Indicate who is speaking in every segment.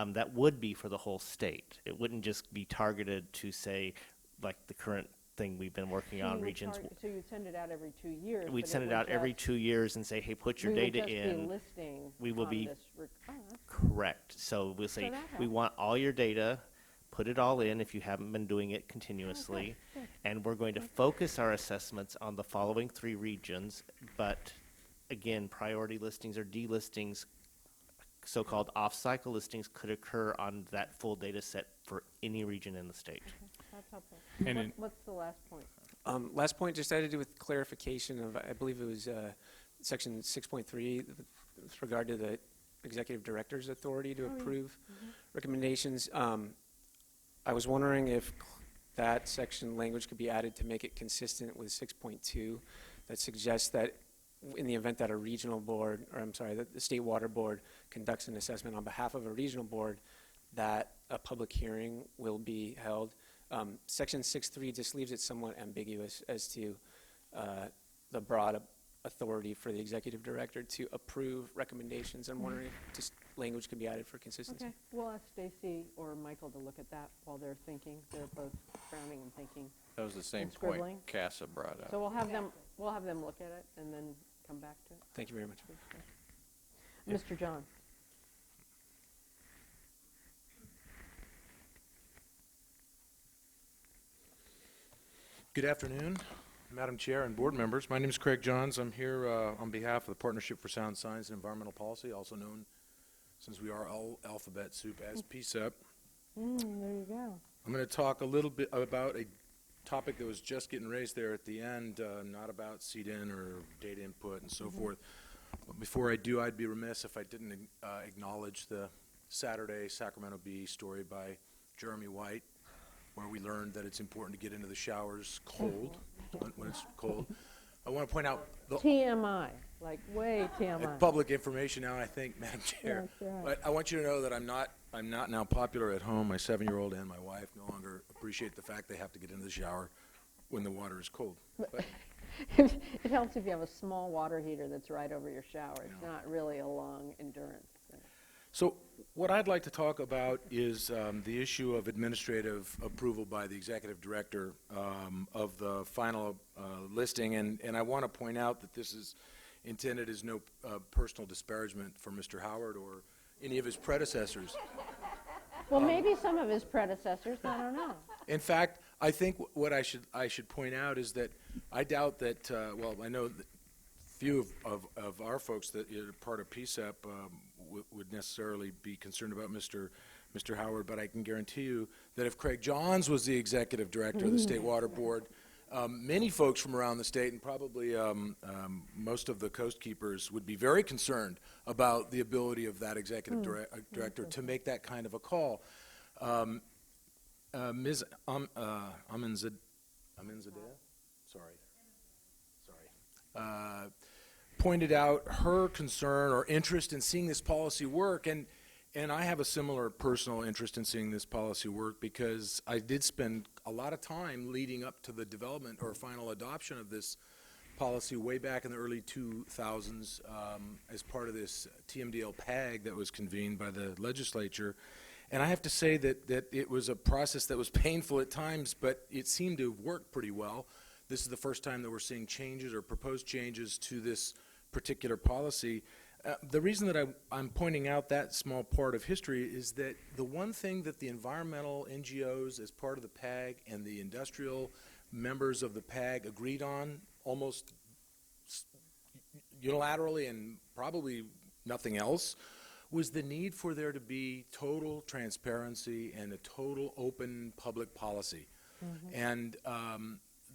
Speaker 1: that would be for the whole state. It wouldn't just be targeted to, say, like the current thing we've been working on, regions.
Speaker 2: So you'd send it out every 2 years?
Speaker 1: We'd send it out every 2 years and say, hey, put your data in. We will be correct. So we'll say, we want all your data, put it all in if you haven't been doing it continuously, and we're going to focus our assessments on the following 3 regions, but again, priority listings or delistings, so-called off-cycle listings, could occur on that full data set for any region in the state.
Speaker 2: That's helpful.
Speaker 3: And
Speaker 2: what's the last point?
Speaker 4: Last point just had to do with clarification of, I believe it was section 6.3 with regard to the executive director's authority to approve recommendations. I was wondering if that section language could be added to make it consistent with 6.2 that suggests that in the event that a regional board, or I'm sorry, that the State Water Board conducts an assessment on behalf of a regional board, that a public hearing will be held. Section 6.3 just leaves it somewhat ambiguous as to the broad authority for the executive director to approve recommendations. I'm wondering if just language could be added for consistency.
Speaker 2: Okay, we'll ask Stacy or Michael to look at that while they're thinking. They're both frowning and thinking.
Speaker 5: That was the same
Speaker 2: And
Speaker 5: point
Speaker 2: scribbling.
Speaker 5: CASA brought up.
Speaker 2: So we'll have them look at it and then come back to it.
Speaker 4: Thank you very much.
Speaker 2: Mr. John.
Speaker 3: Good afternoon, Madam Chair and board members. My name is Craig Johns. I'm here on behalf of the Partnership for Sound Science and Environmental Policy, also known, since we are all alphabet soup, as PSEP.
Speaker 2: There you go.
Speaker 3: I'm going to talk a little bit about a topic that was just getting raised there at the end, not about seed-in or data input and so forth. But before I do, I'd be remiss if I didn't acknowledge the Saturday Sacramento Bee story by Jeremy White, where we learned that it's important to get into the showers cold, when it's cold. I want to point out the
Speaker 2: TMI, like way TMI.
Speaker 3: public information now, I think, Madam Chair.
Speaker 2: That's right.
Speaker 3: But I want you to know that I'm not now popular at home. My 7-year-old and my wife no longer appreciate the fact they have to get into the shower when the water is cold. But
Speaker 2: It helps if you have a small water heater that's right over your shower. It's not really a long endurance thing.
Speaker 3: So what I'd like to talk about is the issue of administrative approval by the executive director of the final listing, and I want to point out that this is intended as no personal disparagement for Mr. Howard or any of his predecessors.
Speaker 2: Well, maybe some of his predecessors, I don't know.
Speaker 3: In fact, I think what I should point out is that I doubt that, well, I know that few of our folks that are part of PSEP would necessarily be concerned about Mr. Howard, but I can guarantee you that if Craig Johns was the executive director of the State Water Board, many folks from around the state and probably most of the coast keepers would be very concerned about the ability of that executive director to make that kind of a call. Ms. Aminzadeh, pointed out her concern or interest in seeing this policy work, and I have a similar personal interest in seeing this policy work because I did spend a lot of time leading up to the development or final adoption of this policy way back in the early 2000s as part of this TMDL PAG that was convened by the legislature. And I have to say that it was a process that was painful at times, but it seemed to have worked pretty well. This is the first time that we're seeing changes or proposed changes to this particular policy. The reason that I'm pointing out that small part of history is that the one thing that the environmental NGOs as part of the PAG and the industrial members of the PAG agreed on almost unilaterally and probably nothing else was the need for there to be total transparency and a total open public policy. And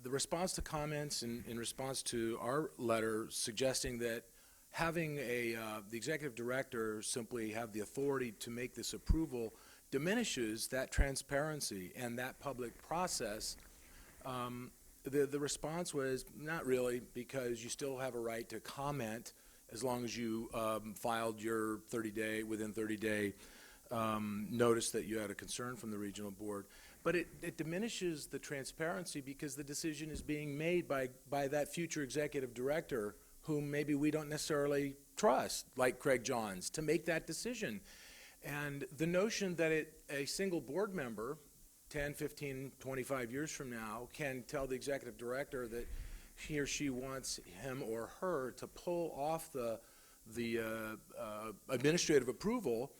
Speaker 3: the response to comments in response to our letter suggesting that having the executive director simply have the authority to make this approval diminishes that transparency and that public process. The response was not really, because you still have a right to comment as long as you filed your within 30-day notice that you had a concern from the regional board. But it diminishes the transparency because the decision is being made by that future executive director whom maybe we don't necessarily trust, like Craig Johns, to make that decision. And the notion that a single board member, 10, 15, 25 years from now, can tell the executive director that he or she wants him or her to pull off the administrative approval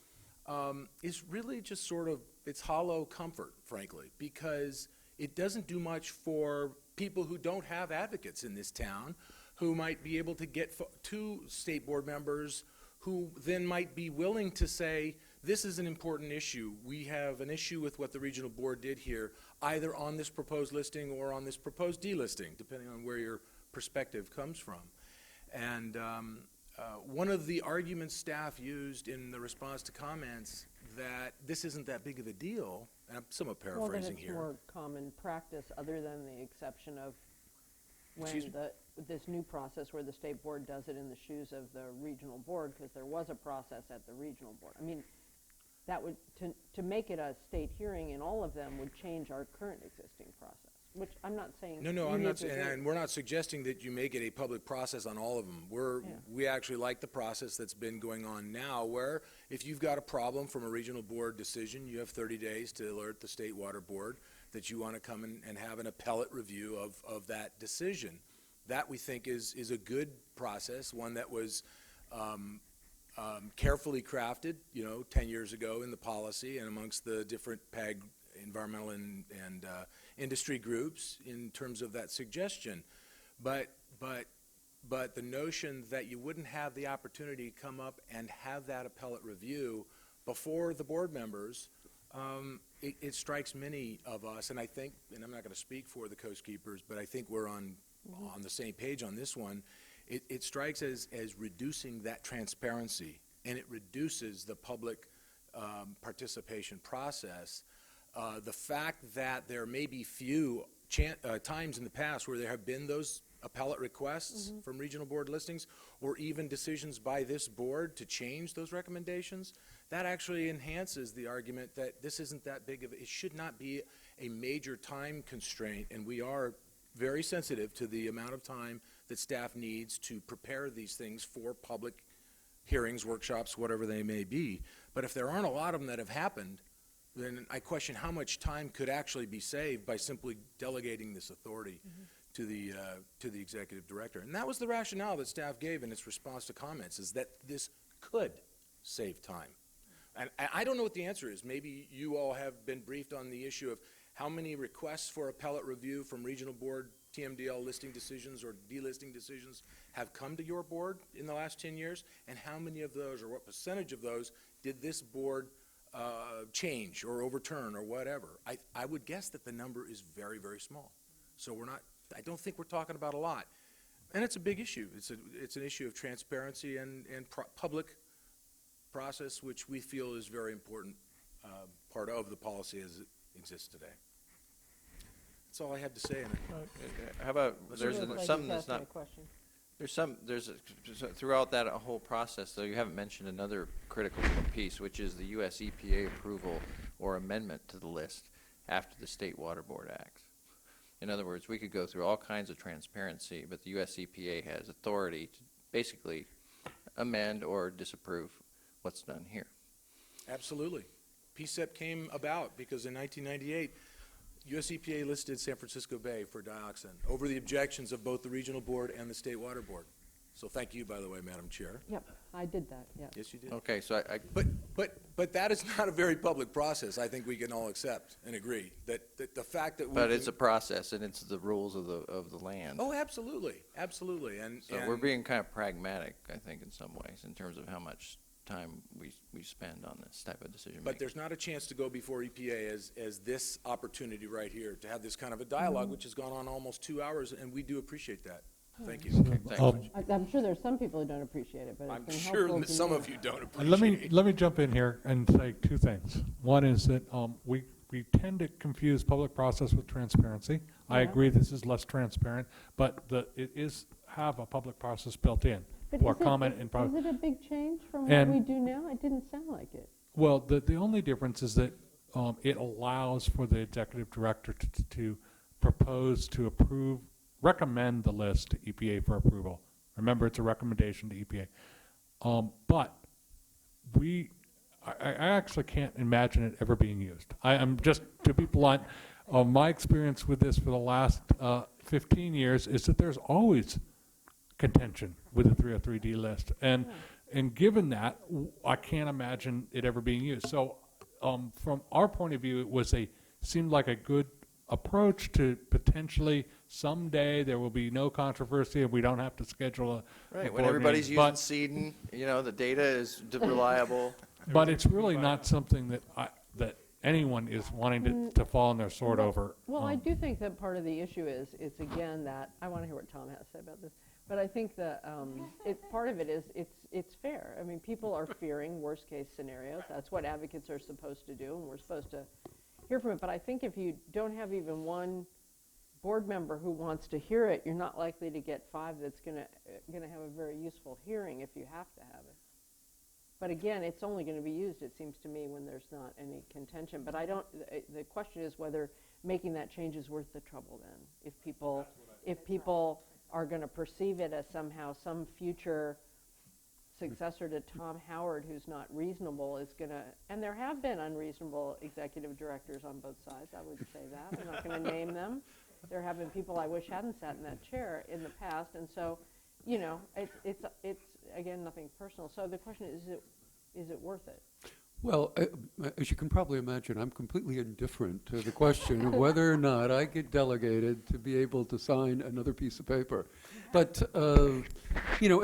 Speaker 3: is really just sort of, it's hollow comfort, frankly, because it doesn't do much for people who don't have advocates in this town, who might be able to get to state board members who then might be willing to say, this is an important issue. We have an issue with what the regional board did here, either on this proposed listing or on this proposed delisting, depending on where your perspective comes from. And one of the arguments staff used in the response to comments that this isn't that big of a deal, and I'm somewhat paraphrasing here.
Speaker 2: Well, then it's more common practice, other than the exception of when this new process where the state board does it in the shoes of the regional board, because there was a process at the regional board. I mean, that would, to make it a state hearing in all of them would change our current existing process, which I'm not saying.
Speaker 3: No, I'm not saying, and we're not suggesting that you make it a public process on all of them. We actually like the process that's been going on now, where if you've got a problem from a regional board decision, you have 30 days to alert the state water board that you want to come and have an appellate review of that decision. That we think is a good process, one that was carefully crafted, 10 years ago in the policy and amongst the different PAG environmental and industry groups in terms of that suggestion. But the notion that you wouldn't have the opportunity to come up and have that appellate review before the board members, it strikes many of us, and I think, and I'm not going to speak for the Coast Keepers, but I think we're on the same page on this one. It strikes as reducing that transparency, and it reduces the public participation process. The fact that there may be few times in the past where there have been those appellate requests from regional board listings, or even decisions by this board to change those recommendations, that actually enhances the argument that this isn't that big of it should not be a major time constraint, and we are very sensitive to the amount of time that staff needs to prepare these things for public hearings, workshops, whatever they may be. But if there aren't a lot of them that have happened, then I question how much time could actually be saved by simply delegating this authority to the executive director. And that was the rationale that staff gave in its response to comments, is that this could save time. And I don't know what the answer is. Maybe you all have been briefed on the issue of how many requests for appellate review from regional board TMDL listing decisions or delisting decisions have come to your board in the last 10 years, and how many of those, or what percentage of those, did this board change or overturn or whatever? I would guess that the number is very, very small. So I don't think we're talking about a lot. And it's a big issue. It's an issue of transparency and public process, which we feel is very important part of the policy as it exists today. That's all I have to say.
Speaker 5: How about, there's something that's not, throughout that whole process, though, you haven't mentioned another critical piece, which is the U.S. EPA approval or amendment to the list after the State Water Board acts. In other words, we could go through all kinds of transparency, but the U.S. EPA has authority to basically amend or disapprove what's done here.
Speaker 3: Absolutely. PSEP came about because in 1998, U.S. EPA listed San Francisco Bay for dioxin over the objections of both the regional board and the State Water Board. So thank you, by the way, Madam Chair.
Speaker 2: Yep, I did that, yes.
Speaker 3: Yes, you did.
Speaker 5: Okay, so
Speaker 3: But that is not a very public process. I think we can all accept and agree that the fact that we
Speaker 5: but it's a process, and it's the rules of the land.
Speaker 3: Oh, absolutely, absolutely. And
Speaker 5: we're being kind of pragmatic, I think, in some ways, in terms of how much time we spend on this type of decision making.
Speaker 3: But there's not a chance to go before EPA as this opportunity right here to have this kind of a dialogue, which has gone on almost 2 hours, and we do appreciate that. Thank you.
Speaker 5: Okay, thanks.
Speaker 2: I'm sure there's some people who don't appreciate it, but
Speaker 3: I'm
Speaker 2: it's been
Speaker 3: sure
Speaker 2: helpful to
Speaker 3: some
Speaker 2: know.
Speaker 3: of you don't appreciate it.
Speaker 6: Let me jump in here and say two things. One is that we tend to confuse public process with transparency. I agree this is less transparent, but it is have a public process built in.
Speaker 2: But
Speaker 6: Or comment in
Speaker 2: is it a big change from
Speaker 6: And-
Speaker 2: what we do now? It didn't sound like it.
Speaker 6: Well, the only difference is that it allows for the executive director to propose to approve, recommend the list to EPA for approval. Remember, it's a recommendation to EPA. But we I actually can't imagine it ever being used. I'm just, to be blunt, my experience with this for the last 15 years is that there's always contention with the 303D list. And given that, I can't imagine it ever being used. So from our point of view, it seemed like a good approach to potentially someday there will be no controversy and we don't have to schedule a
Speaker 5: Right,
Speaker 6: board
Speaker 5: when everybody's
Speaker 6: meeting.
Speaker 5: using Seedon, the data is reliable.
Speaker 6: But it's really not something that anyone is wanting to fall on their sword over.
Speaker 2: Well, I do think that part of the issue is, it's again that, I want to hear what Tom has to say about this, but I think that part of it is, it's fair. I mean, people are fearing worst-case scenarios. That's what advocates are supposed to do, and we're supposed to hear from it. But I think if you don't have even one board member who wants to hear it, you're not likely to get 5 that's going to have a very useful hearing if you have to have it. But again, it's only going to be used, it seems to me, when there's not any contention. But the question is whether making that change is worth the trouble then. If people are going to perceive it as somehow some future successor to Tom Howard who's not reasonable is going to, and there have been unreasonable executive directors on both sides, I would say that. I'm not going to name them. There have been people I wish hadn't sat in that chair in the past, and so, it's again, nothing personal. So the question is it worth it?
Speaker 7: Well, as you can probably imagine, I'm completely indifferent to the question of whether or not I get delegated to be able to sign another piece of paper. But, and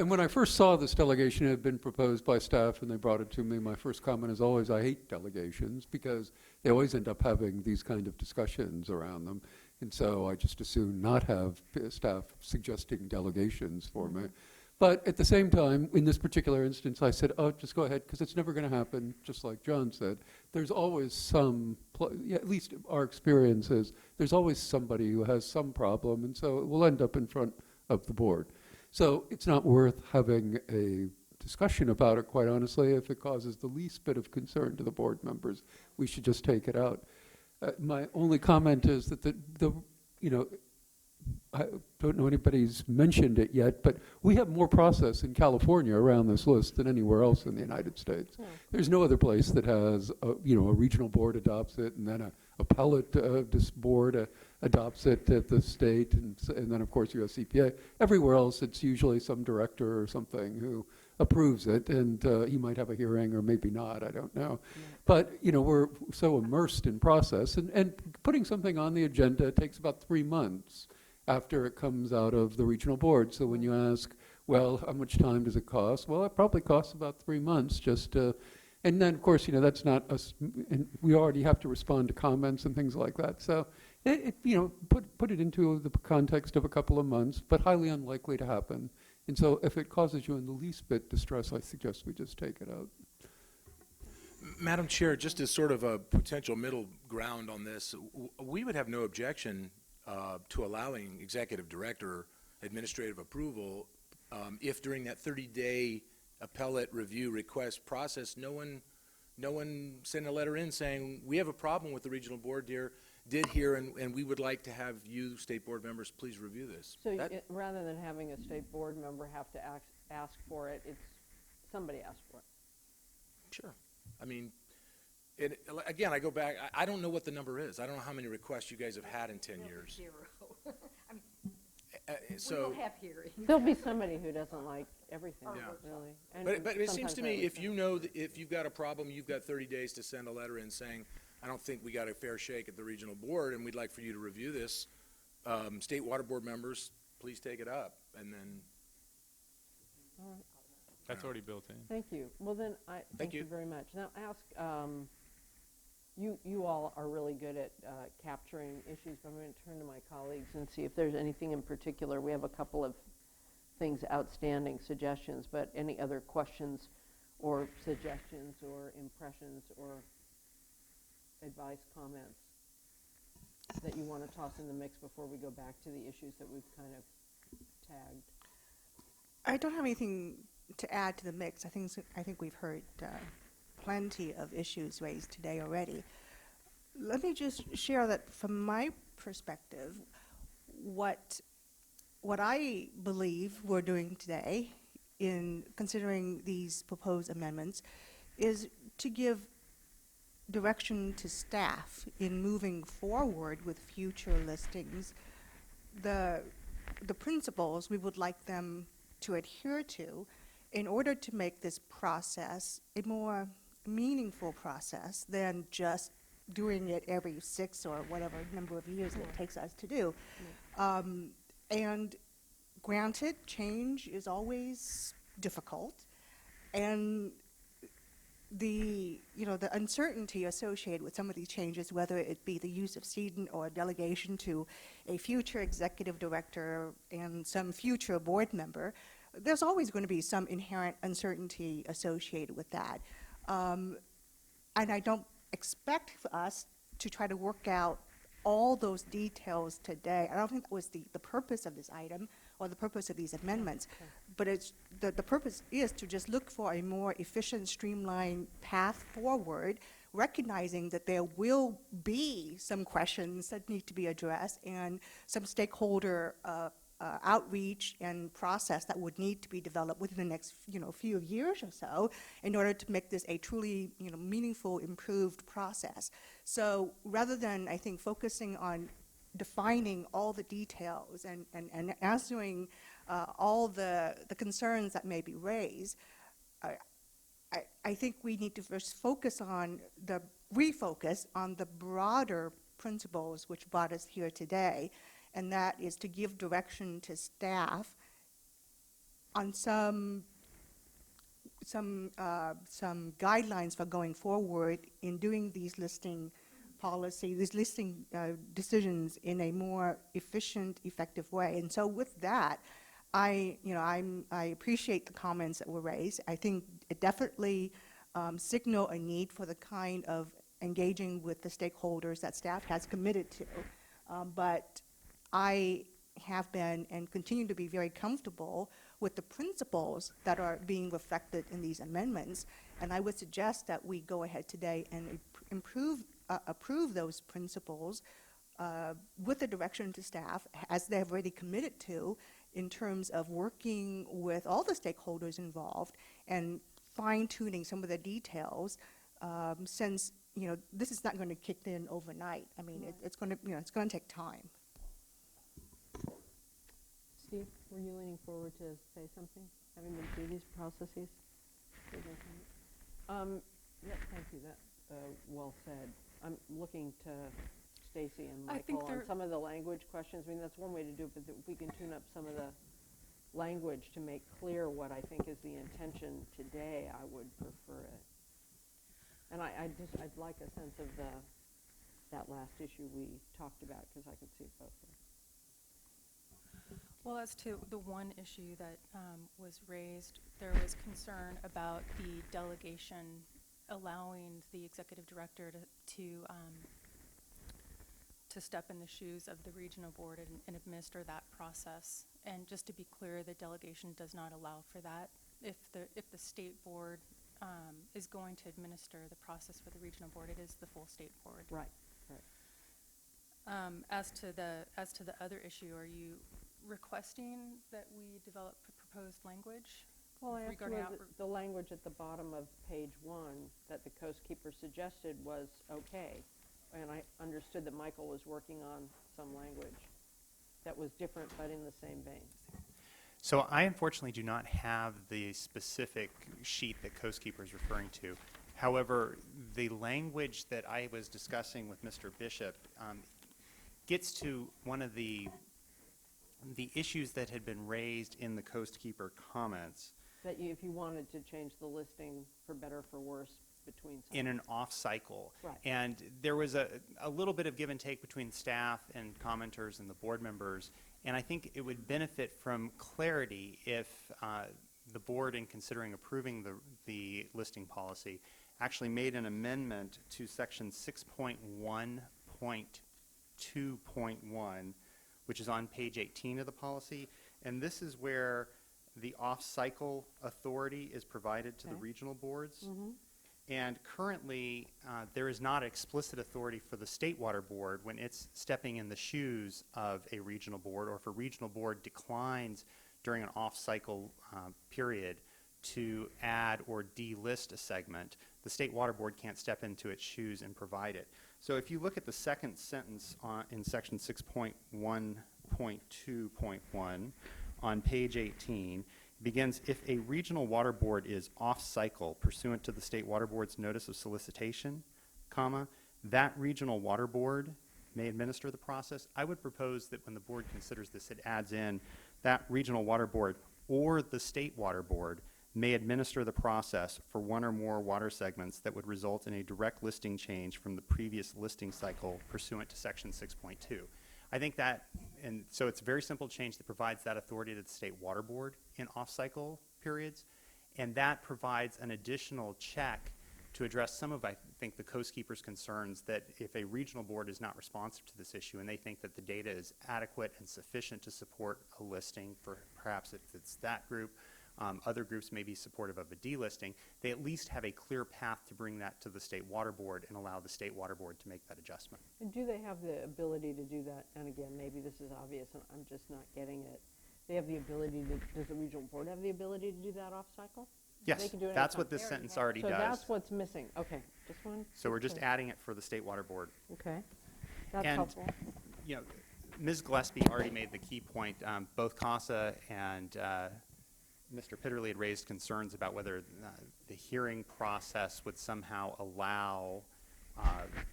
Speaker 7: when I first saw this delegation had been proposed by staff and they brought it to me, my first comment is always, I hate delegations because they always end up having these kind of discussions around them. And so I just assume not have staff suggesting delegations for me. But at the same time, in this particular instance, I said, oh, just go ahead, because it's never going to happen, just like John said. There's always at least our experience is, there's always somebody who has some problem, and so it will end up in front of the board. So it's not worth having a discussion about it, quite honestly. If it causes the least bit of concern to the board members, we should just take it out. My only comment is that I don't know anybody's mentioned it yet, but we have more process in California around this list than anywhere else in the United States. Yeah. There's no other place that has, a regional board adopts it, and then a appellate board adopts it at the state, and then, of course, US EPA. Everywhere else, it's usually some director or something who approves it, and he might have a hearing or maybe not, I don't know. Yeah. But, we're so immersed in process, and putting something on the agenda takes about 3 months after it comes out of the regional board. So when you ask, well, how much time does it cost? Well, it probably costs about 3 months just to, and then, of course, that's not us, and we already have to respond to comments and things like that. So, put it into the context of a couple of months, but highly unlikely to happen. And so if it causes you in the least bit distress, I suggest we just take it out.
Speaker 3: Madam Chair, just as sort of a potential middle ground on this, we would have no objection to allowing executive director administrative approval if during that 30-day appellate review request process, no one sent a letter in saying, we have a problem with the regional board did here, and we would like to have you, state board members, please review this.
Speaker 2: So rather than having a state board member have to ask for it, it's somebody asked for it.
Speaker 3: Sure. I mean, again, I go back, I don't know what the number is. I don't know how many requests you guys have had in 10 years.
Speaker 8: 0. I mean,
Speaker 3: so
Speaker 8: we will have hearings.
Speaker 2: There'll be somebody who doesn't like everything, really. And
Speaker 3: but it seems to me, if if you've got a problem, you've got 30 days to send a letter in saying, I don't think we got a fair shake at the regional board, and we'd like for you to review this. State water board members, please take it up, and then.
Speaker 2: All right.
Speaker 6: That's already built in.
Speaker 2: Thank you. Well, then, thank you very much. Now, ask, you all are really good at capturing issues, but I'm going to turn to my colleagues and see if there's anything in particular. We have a couple of things outstanding, suggestions, but any other questions or suggestions or impressions or advice, comments that you want to toss in the mix before we go back to the issues that we've kind of tagged?
Speaker 9: I don't have anything to add to the mix. I think we've heard plenty of issues raised today already. Let me just share that from my perspective, what I believe we're doing today in considering these proposed amendments is to give direction to staff in moving forward with future listings. The principles we would like them to adhere to in order to make this process a more meaningful process than just doing it every 6 or whatever number of years it takes us to do. And granted, change is always difficult, and the uncertainty associated with some of these changes, whether it be the use of sedent or delegation to a future executive director and some future board member, there's always going to be some inherent uncertainty associated with that. And I don't expect us to try to work out all those details today. I don't think that was the purpose of this item or the purpose of these amendments.
Speaker 2: Okay.
Speaker 9: But it's the purpose is to just look for a more efficient, streamlined path forward, recognizing that there will be some questions that need to be addressed and some stakeholder outreach and process that would need to be developed within the next few years or so in order to make this a truly meaningful, improved process. So rather than, I think, focusing on defining all the details and answering all the concerns that may be raised, I think we need to first refocus on the broader principles which brought us here today, and that is to give direction to staff on some guidelines for going forward in doing these listing decisions in a more efficient, effective way. And so with that, I appreciate the comments that were raised. I think it definitely signal a need for the kind of engaging with the stakeholders that staff has committed to. But I have been and continue to be very comfortable with the principles that are being reflected in these amendments, and I would suggest that we go ahead today and approve those principles with the direction to staff, as they have already committed to, in terms of working with all the stakeholders involved and fine-tuning some of the details, since this is not going to kick in overnight. I mean, it's going to take time.
Speaker 2: Steve, were you leaning forward to say something, having been through these processes? Yeah, thank you. That well said. I'm looking to Stacy and Michael on some of the language questions. I mean, that's one way to do it, but if we can tune up some of the language to make clear what I think is the intention today, I would prefer it. And I'd like a sense of that last issue we talked about, because I could see it both ways.
Speaker 10: Well, as to the one issue that was raised, there was concern about the delegation allowing the executive director to step in the shoes of the regional board and administer that process. And just to be clear, the delegation does not allow for that. If the state board is going to administer the process for the regional board, it is the full state board.
Speaker 2: Right.
Speaker 10: As to the other issue, are you requesting that we develop proposed language?
Speaker 2: Well, I asked the language at the bottom of page 1 that the Coast Keeper suggested was okay, and I understood that Michael was working on some language that was different but in the same vein.
Speaker 11: So I unfortunately do not have the specific sheet that Coast Keeper is referring to. However, the language that I was discussing with Mr. Bishop gets to one of the issues that had been raised in the Coast Keeper comments.
Speaker 2: That if you wanted to change the listing for better or for worse between
Speaker 11: in an off cycle.
Speaker 2: Right.
Speaker 11: And there was a little bit of give and take between staff and commenters and the board members. And I think it would benefit from clarity if the board, in considering approving the listing policy, actually made an amendment to section 6.1.2.1, which is on page 18 of the policy. And this is where the off-cycle authority is provided to the regional boards.
Speaker 2: Mm-hmm.
Speaker 11: And currently, there is not explicit authority for the State Water Board when it's stepping in the shoes of a regional board, or if a regional board declines during an off-cycle period to add or delist a segment, the State Water Board can't step into its shoes and provide it. So if you look at the second sentence in section 6.1.2.1 on page 18, it begins, if a regional water board is off-cycle pursuant to the State Water Board's notice of solicitation, comma, that regional water board may administer the process. I would propose that when the board considers this, it adds in that regional water board or the State Water Board may administer the process for one or more water segments that would result in a direct listing change from the previous listing cycle pursuant to section 6.2. I think that, and so it's a very simple change that provides that authority to the State Water Board in off-cycle periods, and that provides an additional check to address some of, I think, the coastkeepers' concerns that if a regional board is not responsive to this issue and they think that the data is adequate and sufficient to support a listing for perhaps if it's that group, other groups may be supportive of a delisting, they at least have a clear path to bring that to the State Water Board and allow the State Water Board to make that adjustment.
Speaker 2: And do they have the ability to do that? And again, maybe this is obvious and I'm just not getting it. They have the ability to, does the regional board have the ability to do that off-cycle?
Speaker 11: Yes,
Speaker 2: They can do it
Speaker 11: that's
Speaker 2: anytime.
Speaker 11: what this sentence already
Speaker 2: So
Speaker 11: does.
Speaker 2: that's what's missing. Okay, just one.
Speaker 11: So we're just adding it for the State Water Board.
Speaker 2: Okay, that's
Speaker 11: And,
Speaker 2: helpful.
Speaker 11: you know, Ms. Gillespie already made the key point. Both CASA and Mr. Pitterly had raised concerns about whether the hearing process would somehow allow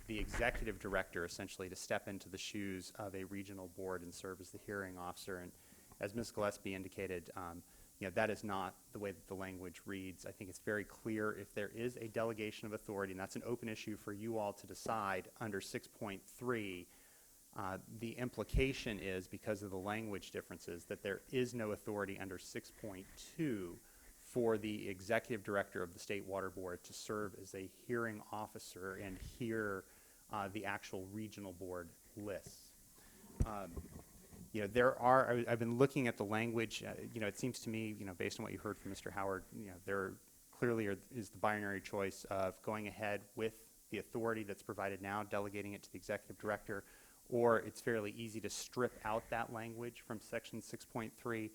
Speaker 11: the executive director essentially to step into the shoes of a regional board and serve as the hearing officer. And as Ms. Gillespie indicated, you know, that is not the way that the language reads. I think it's very clear if there is a delegation of authority, and that's an open issue for you all to decide under 6.3, the implication is, because of the language differences, that there is no authority under 6.2 for the executive director of the State Water Board to serve as a hearing officer and hear the actual regional board lists. You know, there are, I've been looking at the language, you know, it seems to me, you know, based on what you heard from Mr. Howard, you know, there clearly is the binary choice of going ahead with the authority that's provided now, delegating it to the executive director, or it's fairly easy to strip out that language from section 6.3.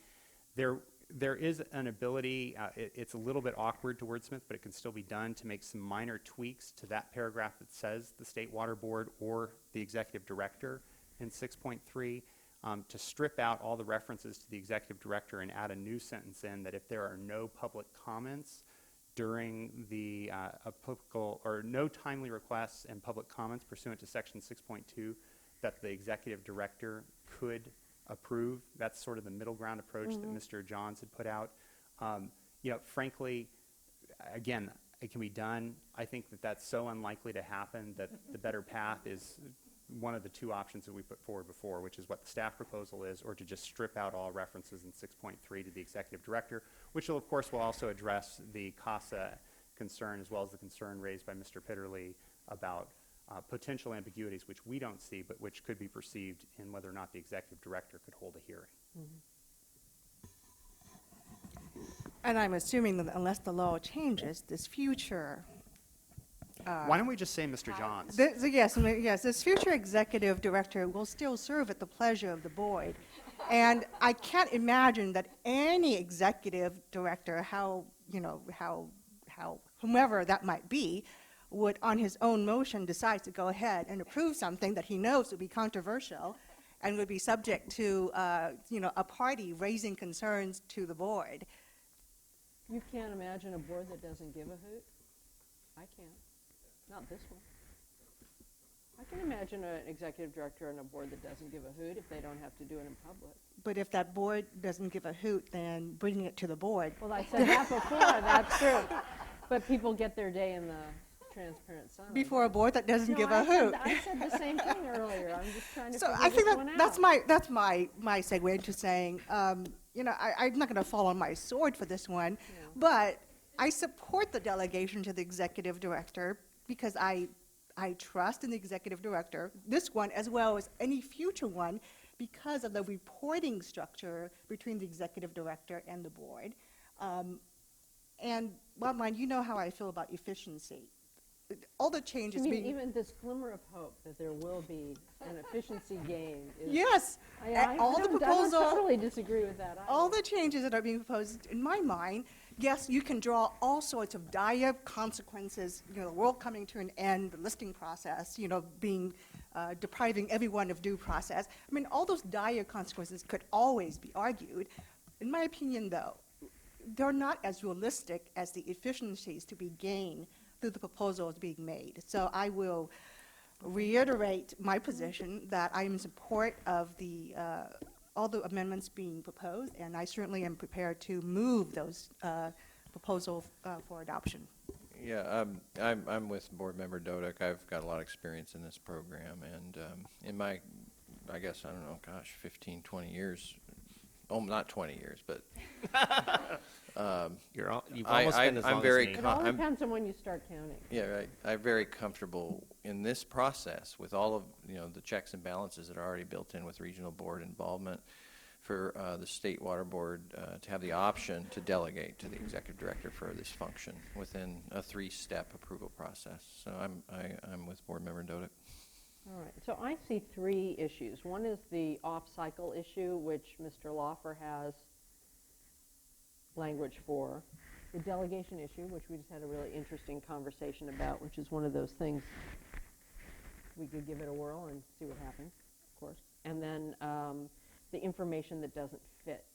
Speaker 11: There is an ability, it's a little bit awkward to wordsmith, but it can still be done to make some minor tweaks to that paragraph that says the State Water Board or the executive director in 6.3. To strip out all the references to the executive director and add a new sentence in that if there are no public comments during the applicable, or no timely requests and public comments pursuant to section 6.2, that the executive director could approve. That's sort of the middle ground approach that Mr. Johns had put out. You know, frankly, again, it can be done. I think that that's so unlikely to happen that the better path is one of the two options that we put forward before, which is what the staff proposal is, or to just strip out all references in 6.3 to the executive director, which will, of course, will also address the CASA concern as well as the concern raised by Mr. Pitterly about potential ambiguities, which we don't see, but which could be perceived in whether or not the executive director could hold a hearing.
Speaker 9: And I'm assuming that unless the law changes, this future
Speaker 11: Why don't we just say Mr. Johns?
Speaker 9: Yes, this future executive director will still serve at the pleasure of the board. And I can't imagine that any executive director, whomever that might be, would on his own motion decide to go ahead and approve something that he knows would be controversial and would be subject to, a party raising concerns to the board.
Speaker 2: You can't imagine a board that doesn't give a hoot? I can't. Not this one. I can imagine an executive director on a board that doesn't give a hoot if they don't have to do it in public.
Speaker 9: But if that board doesn't give a hoot, then bringing it to the board.
Speaker 2: Well, I said that before, that's true. But people get their day in the transparent sun.
Speaker 9: Before a board that doesn't give a hoot.
Speaker 2: I said the same thing earlier. I'm just trying to
Speaker 9: So
Speaker 2: figure
Speaker 9: I think
Speaker 2: this one out.
Speaker 9: that's my segue into saying, I'm not going to fall on my sword for this one, but I support the delegation to the executive director because I trust in the executive director, this one as well as any future one, because of the reporting structure between the executive director and the board. And bottom line, you know how I feel about efficiency. All the changes
Speaker 2: I mean,
Speaker 9: being...
Speaker 2: even this glimmer of hope that there will be an efficiency gain is...
Speaker 9: Yes.
Speaker 2: I don't totally disagree with that either.
Speaker 9: All the changes that are being proposed, in my mind, yes, you can draw all sorts of dire consequences, the world coming to an end, the listing process, being, depriving everyone of due process. I mean, all those dire consequences could always be argued. In my opinion, though, they're not as realistic as the efficiencies to be gained through the proposals being made. So I will reiterate my position that I am in support of all the amendments being proposed, and I certainly am prepared to move those proposals for adoption.
Speaker 5: Yeah, I'm with Board Member Dodek. I've got a lot of experience in this program, and in my, I guess, I don't know, gosh, 15, 20 years, oh, not 20 years, but
Speaker 1: you've almost been as long as me.
Speaker 2: It all depends on when you start counting.
Speaker 5: Yeah, right. I'm very comfortable in this process with all of, the checks and balances that are already built in with regional board involvement for the State Water Board to have the option to delegate to the executive director for this function within a 3-step approval process. So I'm with Board Member Dodek.
Speaker 2: All right, so I see 3 issues. One is the off-cycle issue, which Mr. Laufer has language for. The delegation issue, which we just had a really interesting conversation about, which is one of those things we could give it a whirl and see what happens, of course. And then the information that doesn't fit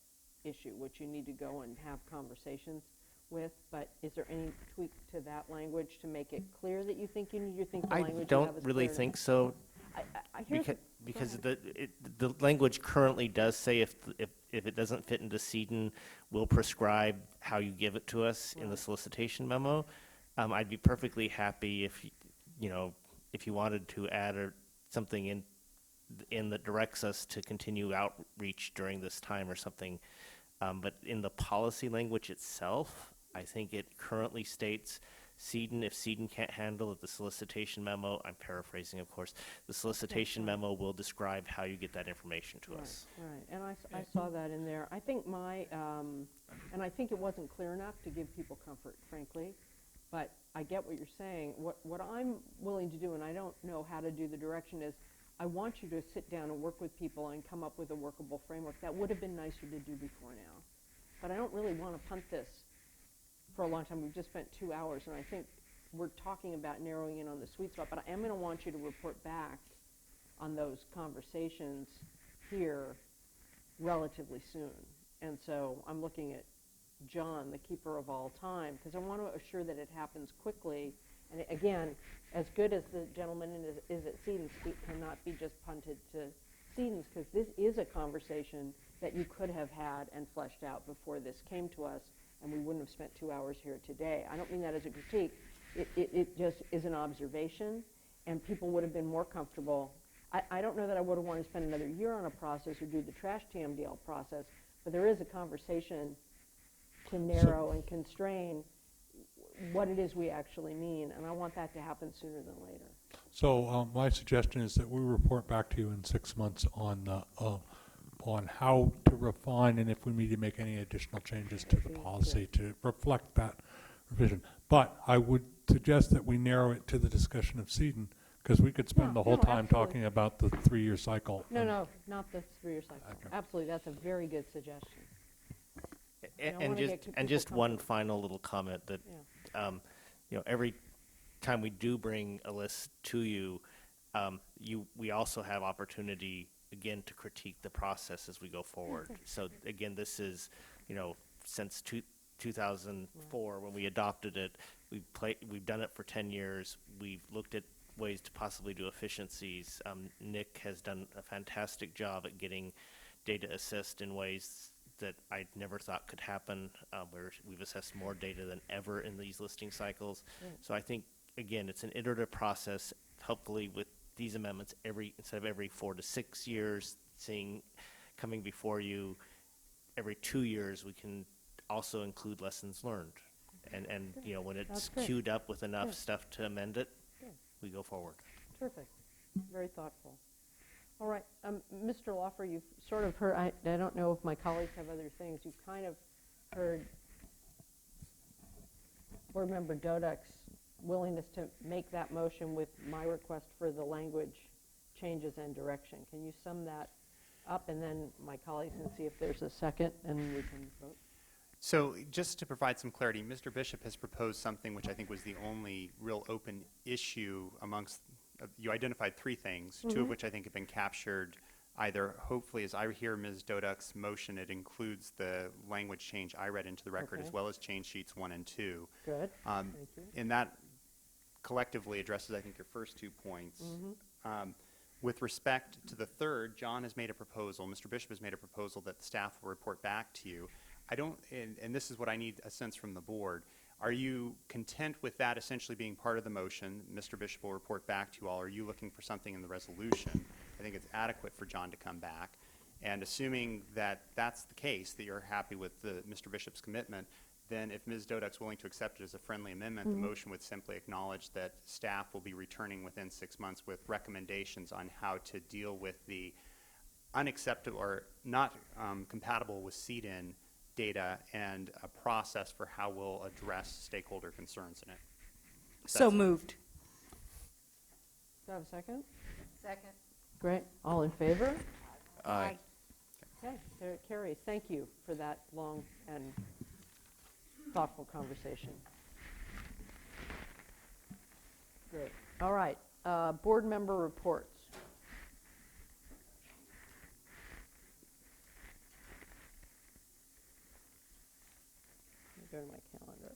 Speaker 2: issue, which you need to go and have conversations with. But is there any tweak to that language to make it clear that you think you need? You think the
Speaker 1: I
Speaker 2: language you
Speaker 1: don't
Speaker 2: have is
Speaker 1: really
Speaker 2: clear
Speaker 1: think so, because the language currently does say if it doesn't fit into CEDN, we'll prescribe how you give it to us in the solicitation memo. I'd be perfectly happy if you wanted to add something in that directs us to continue outreach during this time or something. But in the policy language itself, I think it currently states CEDN, if CEDN can't handle it, the solicitation memo, I'm paraphrasing, of course, the solicitation memo will describe how you get that information to us.
Speaker 2: Right, and I saw that in there. I think and I think it wasn't clear enough to give people comfort, frankly, but I get what you're saying. What I'm willing to do, and I don't know how to do the direction, is I want you to sit down and work with people and come up with a workable framework. That would have been nicer to do before now. But I don't really want to punt this for a long time. We've just spent 2 hours, and I think we're talking about narrowing in on the sweet spot. But I am going to want you to report back on those conversations here relatively soon. And so I'm looking at John, the keeper of all time, because I want to assure that it happens quickly. And again, as good as the gentleman is at CEDN's, it cannot be just punted to CEDN's, because this is a conversation that you could have had and fleshed out before this came to us, and we wouldn't have spent 2 hours here today. I don't mean that as a critique. It just is an observation, and people would have been more comfortable. I don't know that I would have wanted to spend another year on a process or do the trash TMDL process, but there is a conversation to narrow and constrain what it is we actually mean, and I want that to happen sooner than later.
Speaker 6: So my suggestion is that we report back to you in 6 months on how to refine and if we need to make any additional changes to the policy to reflect that revision. But I would suggest that we narrow it to the discussion of CEDN, because we could spend the whole time talking about the 3-year cycle.
Speaker 2: No, not the 3-year cycle. Okay. Absolutely, that's a very good suggestion.
Speaker 1: And just one final little comment that, every time we do bring a list to you, we also have opportunity, again, to critique the process as we go forward. So again, this is, since 2004 when we adopted it, we've done it for 10 years. We've looked at ways to possibly do efficiencies. Nick has done a fantastic job at getting data assessed in ways that I never thought could happen, where we've assessed more data than ever in these listing cycles. So I think, again, it's an iterative process. Hopefully with these amendments, instead of every 4 to 6 years, coming before you every 2 years, we can also include lessons learned. And when it's queued up with enough stuff to amend it, we go forward.
Speaker 2: Terrific. Very thoughtful. All right, Mr. Laufer, you've sort of heard, I don't know if my colleagues have other things, you've kind of heard Board Member Dodek's willingness to make that motion with my request for the language changes and direction. Can you sum that up, and then my colleagues can see if there's a second, and we can vote?
Speaker 11: So just to provide some clarity, Mr. Bishop has proposed something which I think was the only real open issue amongst, you identified 3 things, 2 of which I think have been captured either, hopefully, as I hear Ms. Doduk's motion, it includes the language change I read into the record,
Speaker 2: Okay.
Speaker 11: as well as change sheets 1 and 2.
Speaker 2: Good, thank you.
Speaker 11: And that collectively addresses, I think, your first 2 points. With respect to the third, John has made a proposal, Mr. Bishop has made a proposal that the staff will report back to you. I don't, and this is what I need a sense from the board. Are you content with that essentially being part of the motion? Mr. Bishop will report back to you all. Are you looking for something in the resolution? I think it's adequate for John to come back. And assuming that that's the case, that you're happy with Mr. Bishop's commitment, then if Ms. Doduk's willing to accept it as a friendly amendment, the motion would simply acknowledge that staff will be returning within 6 months with recommendations on how to deal with the unacceptable or not compatible with CDN data and a process for how we'll address stakeholder concerns in it.
Speaker 9: So moved.
Speaker 2: Do I have a second?
Speaker 8: Second.
Speaker 2: Great. All in favor?
Speaker 5: Aye.
Speaker 2: Okay, there it carries. Thank you for that long and thoughtful conversation. Great. All right. Board member reports. Let me go to my calendar.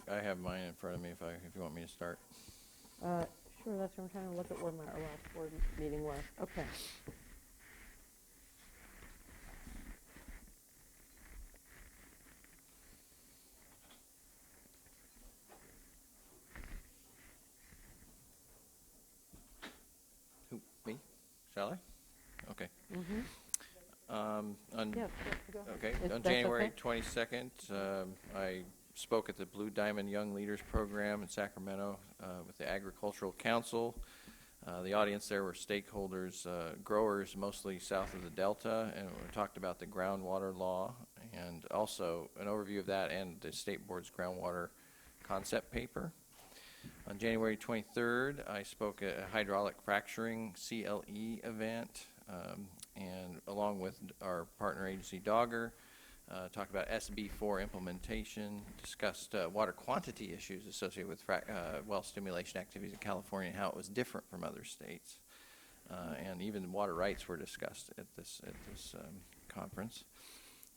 Speaker 5: I have mine in front of me if you want me to start.
Speaker 2: Sure, that's what I'm trying to look at where our last board meeting was. Okay.
Speaker 5: Who, me? Shall I? Okay. On
Speaker 2: Yeah, go ahead.
Speaker 5: Okay,
Speaker 2: If
Speaker 5: on
Speaker 2: that's
Speaker 5: January
Speaker 2: okay.
Speaker 5: 22nd, I spoke at the Blue Diamond Young Leaders Program in Sacramento with the Agricultural Council. The audience there were stakeholders, growers mostly south of the Delta, and we talked about the groundwater law and also an overview of that and the State Board's groundwater concept paper. On January 23rd, I spoke at a hydraulic fracturing CLE event, and along with our partner agency Dogger, talked about SB4 implementation, discussed water quantity issues associated with well stimulation activities in California and how it was different from other states. And even water rights were discussed at this conference.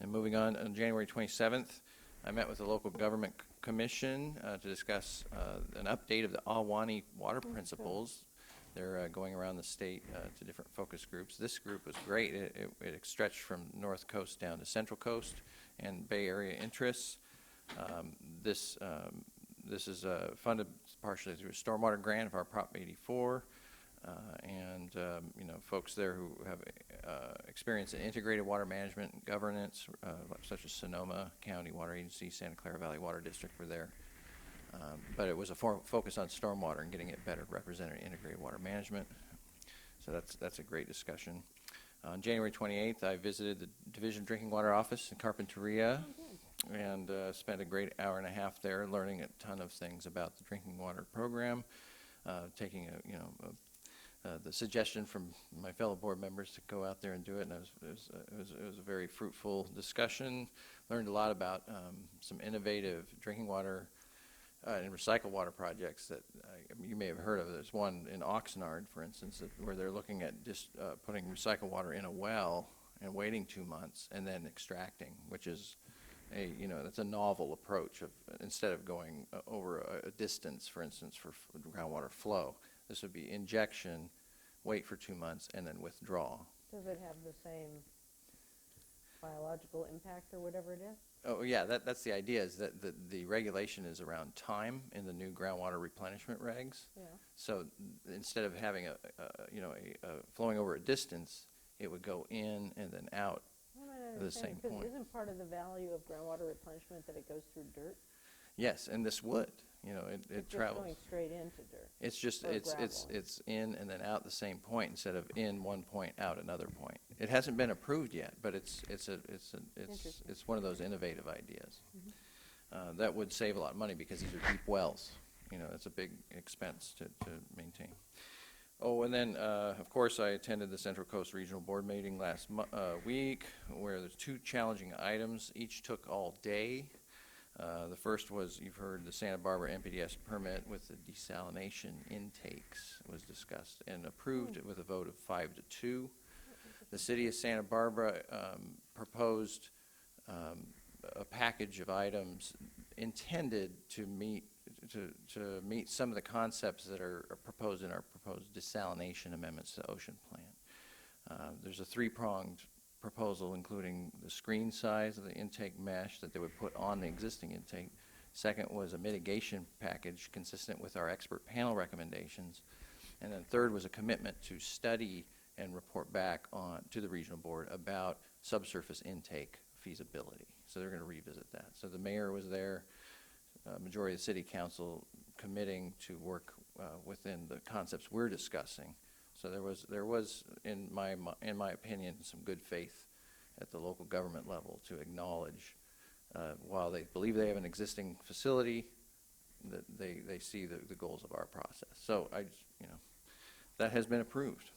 Speaker 5: And moving on January 27th, I met with the local government commission to discuss an update of the Ahwahnee water principles. They're going around the state to different focus groups. This group was great. It stretched from North Coast down to Central Coast and Bay Area interests. This is funded partially through a stormwater grant of our Prop 84. And folks there who have experience in integrated water management and governance, such as Sonoma County Water Agency, Santa Clara Valley Water District were there. But it was a focus on stormwater and getting it better represented in integrated water management. So that's a great discussion. On January 28th, I visited the Division Drinking Water Office in Carpinteria and spent a great hour and a half there learning a ton of things about the drinking water program, taking the suggestion from my fellow board members to go out there and do it, and it was a very fruitful discussion. Learned a lot about some innovative drinking water and recycled water projects that you may have heard of. There's one in Oxnard, for instance, where they're looking at just putting recycled water in a well and waiting 2 months and then extracting, which is that's a novel approach of instead of going over a distance, for instance, for groundwater flow. This would be injection, wait for 2 months, and then withdraw.
Speaker 2: Does it have the same biological impact or whatever it is?
Speaker 5: Oh, yeah, that's the idea, is that the regulation is around time in the new groundwater replenishment regs.
Speaker 2: Yeah.
Speaker 5: So instead of having a flowing over a distance, it would go in and then out at the same point.
Speaker 2: Isn't part of the value of groundwater replenishment that it goes through dirt?
Speaker 5: Yes, and this would, it
Speaker 2: It's
Speaker 5: travels.
Speaker 2: just going straight into dirt.
Speaker 5: It's just,
Speaker 2: or
Speaker 5: it's
Speaker 2: gravel.
Speaker 5: in and then out the same point instead of in one point, out another point. It hasn't been approved yet, but it's one of those innovative ideas. That would save a lot of money because these are deep wells. It's a big expense to maintain. Oh, and then, of course, I attended the Central Coast Regional Board meeting last week, where there's 2 challenging items. Each took all day. The first was, you've heard, the Santa Barbara NPDES permit with the desalination intakes was discussed and approved with a vote of 5-2. The city of Santa Barbara proposed a package of items intended to meet some of the concepts that are proposed in our proposed desalination amendments to the ocean plan. There's a 3-pronged proposal, including the screen size of the intake mesh that they would put on the existing intake. Second was a mitigation package consistent with our expert panel recommendations. And then third was a commitment to study and report back to the regional board about subsurface intake feasibility. So they're going to revisit that. So the mayor was there, majority of the city council committing to work within the concepts we're discussing. So there was in my opinion, some good faith at the local government level to acknowledge, while they believe they have an existing facility, that they see the goals of our process. So that has been approved,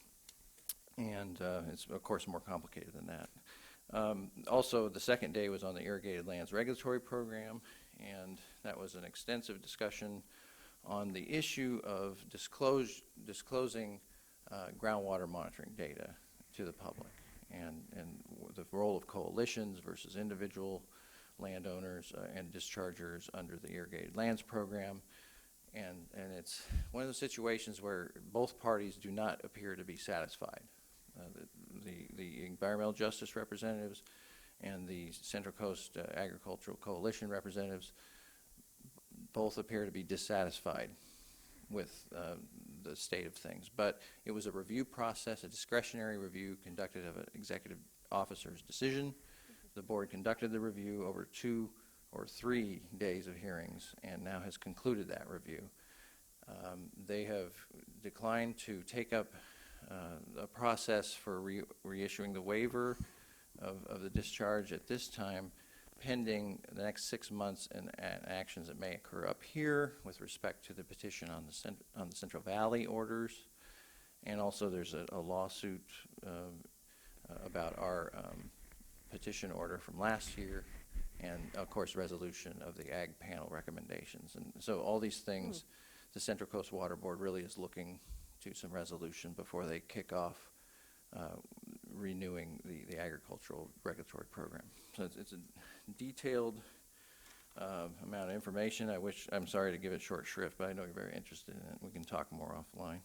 Speaker 5: and it's of course more complicated than that. Also, the second day was on the Irrigated Lands Regulatory Program, and that was an extensive discussion on the issue of disclosing groundwater monitoring data to the public, and the role of coalitions versus individual landowners and dischargers under the Irrigated Lands Program. And it's one of those situations where both parties do not appear to be satisfied. The environmental justice representatives and the Central Coast Agricultural Coalition representatives both appear to be dissatisfied with the state of things. But it was a review process, a discretionary review conducted of an executive officer's decision. The board conducted the review over 2 or 3 days of hearings and now has concluded that review. They have declined to take up a process for reissuing the waiver of the discharge at this time, pending the next 6 months and actions that may occur up here with respect to the petition on the Central Valley orders. And also there's a lawsuit about our petition order from last year, and of course resolution of the Ag Panel recommendations. And so all these things, the Central Coast Water Board really is looking to some resolution before they kick off renewing the agricultural regulatory program. So it's a detailed amount of information. I'm sorry to give it short shrift, but I know you're very interested in it. We can talk more offline.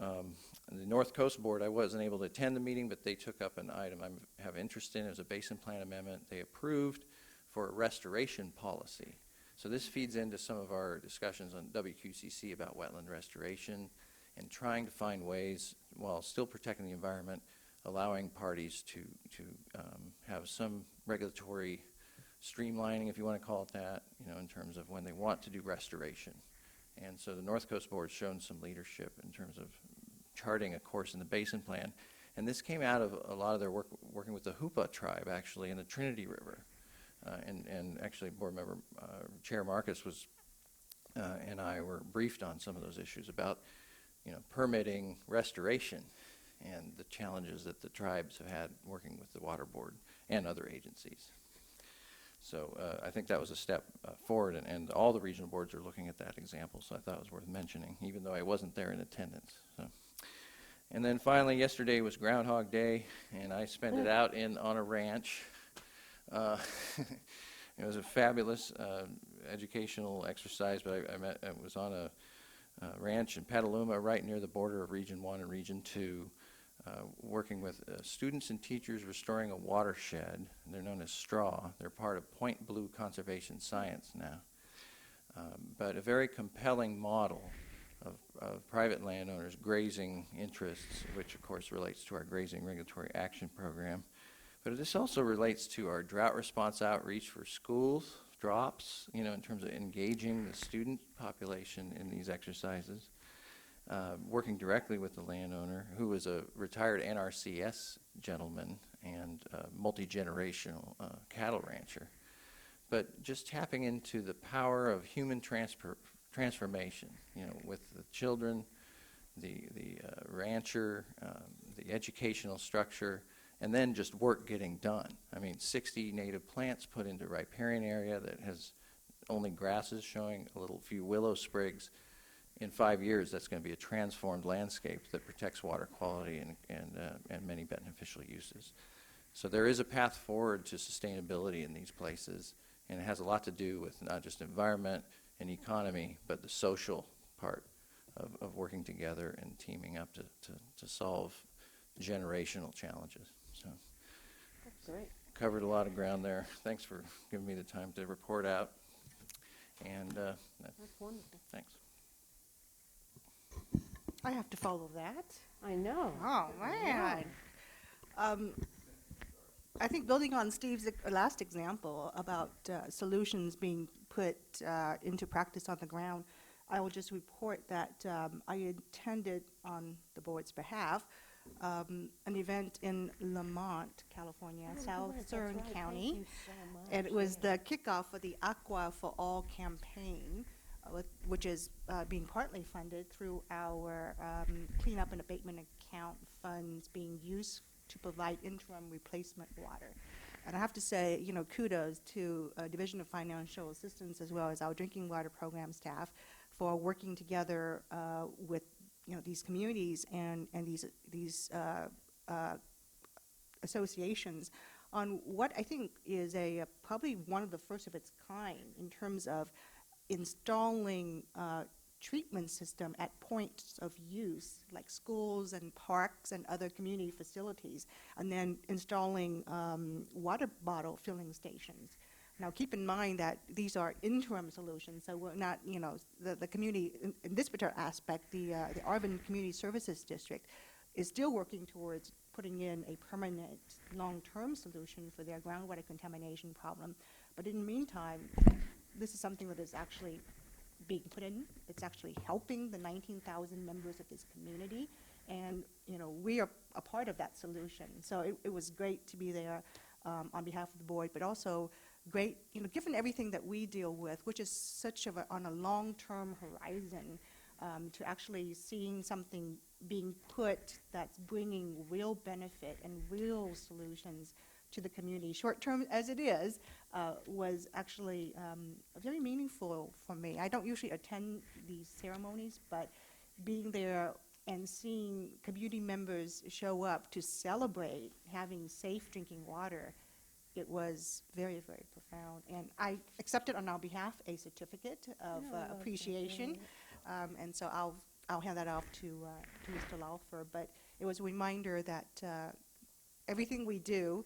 Speaker 5: The North Coast Board, I wasn't able to attend the meeting, but they took up an item I have interest in. It was a basin plan amendment they approved for a restoration policy. So this feeds into some of our discussions on WQCC about wetland restoration and trying to find ways, while still protecting the environment, allowing parties to have some regulatory streamlining, if you want to call it that, in terms of when they want to do restoration. And so the North Coast Board's shown some leadership in terms of charting a course in the basin plan. And this came out of a lot of their work working with the Hoopa tribe, actually, in the Trinity River. And actually, board member Chair Marcus was and I were briefed on some of those issues about permitting restoration and the challenges that the tribes have had working with the water board and other agencies. So I think that was a step forward, and all the regional boards are looking at that example, so I thought it was worth mentioning, even though I wasn't there in attendance. So. And then finally, yesterday was Groundhog Day, and I spent it out on a ranch. It was a fabulous educational exercise, but I was on a ranch in Petaluma, right near the border of Region 1 and Region 2, working with students and teachers restoring a watershed. They're known as STRAW. They're part of Point Blue Conservation Science now. But a very compelling model of private landowners' grazing interests, which of course relates to our Grazing Regulatory Action Program. But this also relates to our drought response outreach for schools, drops, in terms of engaging the student population in these exercises. Working directly with the landowner, who was a retired NRCS gentleman and multi-generational cattle rancher. But just tapping into the power of human transformation, with the children the rancher, the educational structure, and then just work getting done. I mean, 60 native plants put into riparian area that has only grasses showing, a little few willow sprigs. In 5 years, that's going to be a transformed landscape that protects water quality and many beneficial uses. So there is a path forward to sustainability in these places, and it has a lot to do with not just environment and economy, but the social part of working together and teaming up to solve generational challenges. So
Speaker 2: That's great.
Speaker 5: covered a lot of ground there. Thanks for giving me the time to report out. And
Speaker 2: That's wonderful.
Speaker 5: thanks.
Speaker 9: I have to follow that.
Speaker 2: I know.
Speaker 9: Oh, man. I think building on Steve's last example about solutions being put into practice on the ground, I will just report that I attended on the board's behalf an event in Lamont, California, South Southern County. And it was the kickoff of the Aqua for All campaign, which is being partly funded through our cleanup and abatement account funds being used to provide interim replacement water. And I have to say, you know, kudos to Division of Financial Assistance as well as our drinking water program staff for working together with, you know, these communities and these associations on what I think is probably one of the first of its kind in terms of installing treatment system at points of use like schools and parks and other community facilities, and then installing water bottle filling stations. Now keep in mind that these are interim solutions, so we're not, you know, the community, in this particular aspect, the Arvin Community Services District is still working towards putting in a permanent long-term solution for their groundwater contamination problem. But in the meantime, this is something that is actually being put in. It's actually helping the 19,000 members of this community, and you know, we are a part of that solution. So it was great to be there on behalf of the board, but also great, you know, given everything that we deal with, which is such of on a long-term horizon, to actually seeing something being put that's bringing real benefit and real solutions to the community, short-term as it is, was actually very meaningful for me. I don't usually attend these ceremonies, but being there and seeing community members show up to celebrate having safe drinking water, it was very, very profound. And I accepted on our behalf a certificate of appreciation, and so I'll hand that off to Mr. Laufer. But it was a reminder that everything we do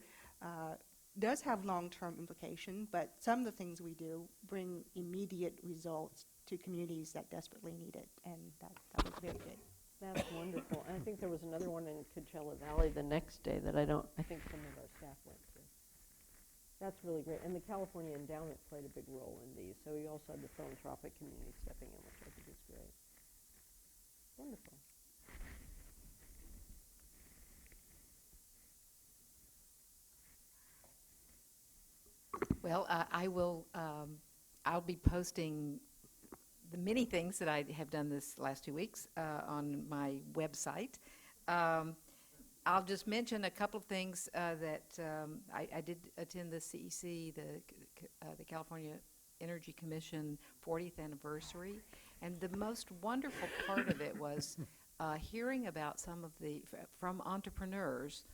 Speaker 9: does have long-term implication, but some of the things we do bring immediate results to communities that desperately need it, and that was very good.
Speaker 2: That's wonderful. And I think there was another one in Coachella Valley the next day that I think some of our staff went to. That's really great. And the California Endowment played a big role in these, so we also had the philanthropic community stepping in, which I think is great. Wonderful.
Speaker 8: Well, I'll be posting the many things that I have done this last 2 weeks on my website. I'll just mention a couple of things that I did attend the CEC, the California Energy Commission 40th anniversary, and the most wonderful part of it was hearing about some of from entrepreneurs